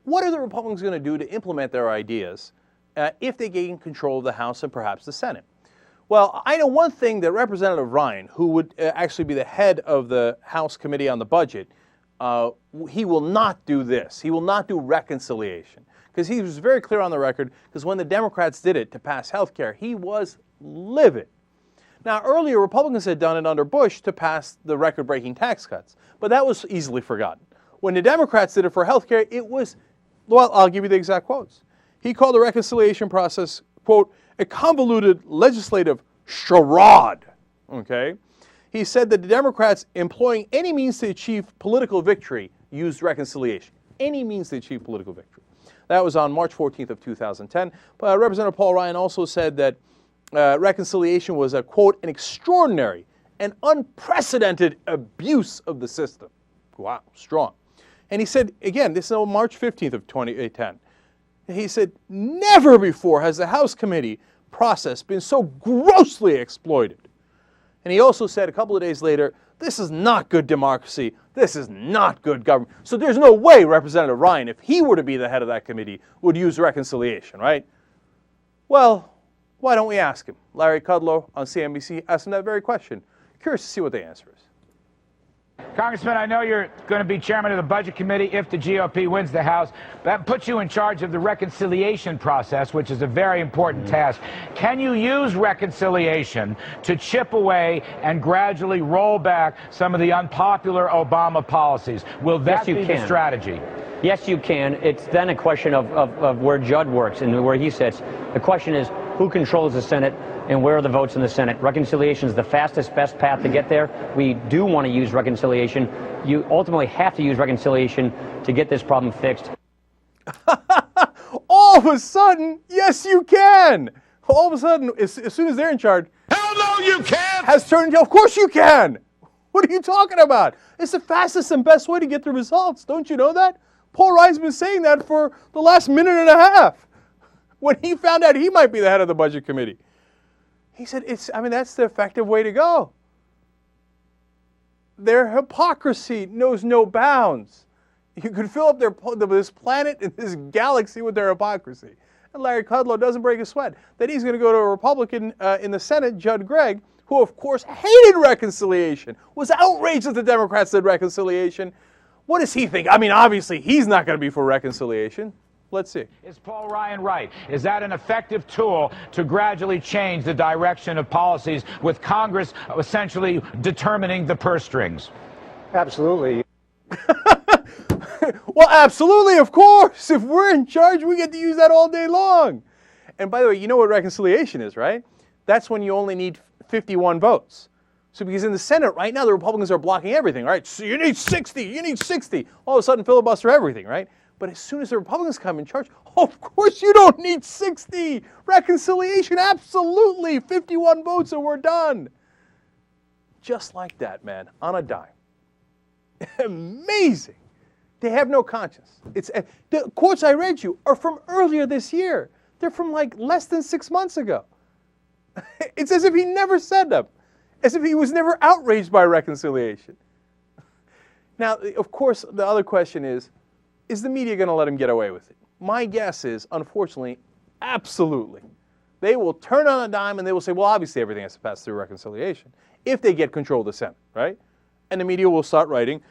what are the Republicans going to do to implement their ideas if they gain control of the House and perhaps the Senate? Well, I know one thing that Representative Ryan, who would actually be the head of the House Committee on the Budget, he will not do this. He will not do reconciliation. Because he was very clear on the record, because when the Democrats did it to pass health care, he was livid. Now, earlier, Republicans had done it under Bush to pass the record-breaking tax cuts, but that was easily forgotten. When the Democrats did it for health care, it was, well, I'll give you the exact quotes. He called the reconciliation process, quote, a convoluted legislative charade, okay? He said that the Democrats, employing any means to achieve political victory, used reconciliation. Any means to achieve political victory. That was on March 14th of 2010. Representative Paul Ryan also said that reconciliation was a, quote, an extraordinary and unprecedented abuse of the system. Wow, strong. And he said, again, this is on March 15th of 2010. He said, never before has the House committee process been so grossly exploited. And he also said a couple of days later, this is not good democracy. This is not good government. So there's no way Representative Ryan, if he were to be the head of that committee, would use reconciliation, right? Well, why don't we ask him? Larry Kudlow on CNBC asked him that very question. Curious to see what the answer is. Congressman, I know you're going to be chairman of the Budget Committee if the GOP wins the House. That puts you in charge of the reconciliation process, which is a very important task. Can you use reconciliation to chip away and gradually roll back some of the unpopular Obama policies? Will that be the strategy? Yes, you can. It's then a question of where Judd works and where he sits. The question is, who controls the Senate and where are the votes in the Senate? Reconciliation is the fastest, best path to get there. We do want to use reconciliation. You ultimately have to use reconciliation to get this problem fixed. All of a sudden, yes, you can. All of a sudden, as soon as they're in charge, hell no, you can't. Has turned into, of course you can. What are you talking about? It's the fastest and best way to get the results. Don't you know that? Paul Ryan's been saying that for the last minute and a half when he found out he might be the head of the Budget Committee. He said, that's the effective way to go. Their hypocrisy knows no bounds. You could fill up this planet and this galaxy with their hypocrisy. And Larry Kudlow doesn't break a sweat that he's going to go to a Republican in the Senate, Judd Gregg, who of course hated reconciliation, was outraged that the Democrats did reconciliation. What does he think? I mean, obviously, he's not going to be for reconciliation. Let's see. Is Paul Ryan right? Is that an effective tool to gradually change the direction of policies with Congress essentially determining the purse strings? Absolutely. Well, absolutely, of course. If we're in charge, we get to use that all day long. And by the way, you know what reconciliation is, right? That's when you only need 51 votes. So because in the Senate right now, the Republicans are blocking everything, right? So you need 60, you need 60. All of a sudden, filibuster everything, right? But as soon as the Republicans come in charge, of course you don't need 60. Reconciliation, absolutely. 51 votes and we're done. Just like that, man, on a dime. Amazing. They have no conscience. The quotes I read you are from earlier this year. They're from like less than 6 months ago. It's as if he never said them. As if he was never outraged by reconciliation. Now, of course, the other question is the media going to let him get away with it? My guess is, unfortunately, absolutely. They will turn on a dime and they will say, well, obviously everything has to pass through reconciliation if they get control of the Senate, right? And the media will start writing,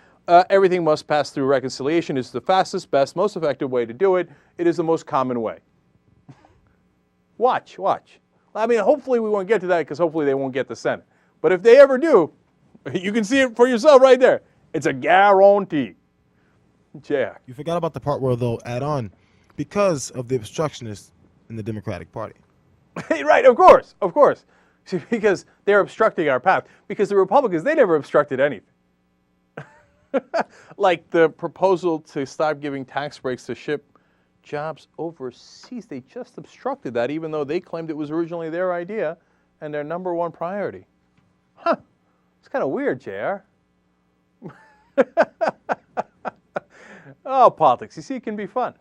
everything must pass through reconciliation. It's the fastest, best, most effective way to do it. It is the most common way. Watch. I mean, hopefully we won't get to that because hopefully they won't get the Senate. But if they ever do, you can see it for yourself right there. It's a guarantee. Jack. You forgot about the part where they'll add on because of the obstructionists in the Democratic Party. Right, of course. See, because they're obstructing our path. Because the Republicans, they never obstructed anything. Like the proposal to stop giving tax breaks to ship jobs overseas. They just obstructed that even though they claimed it was originally their idea and their number one priority. Huh. It's kind of weird, JR. Oh, politics. You see, it can be fun.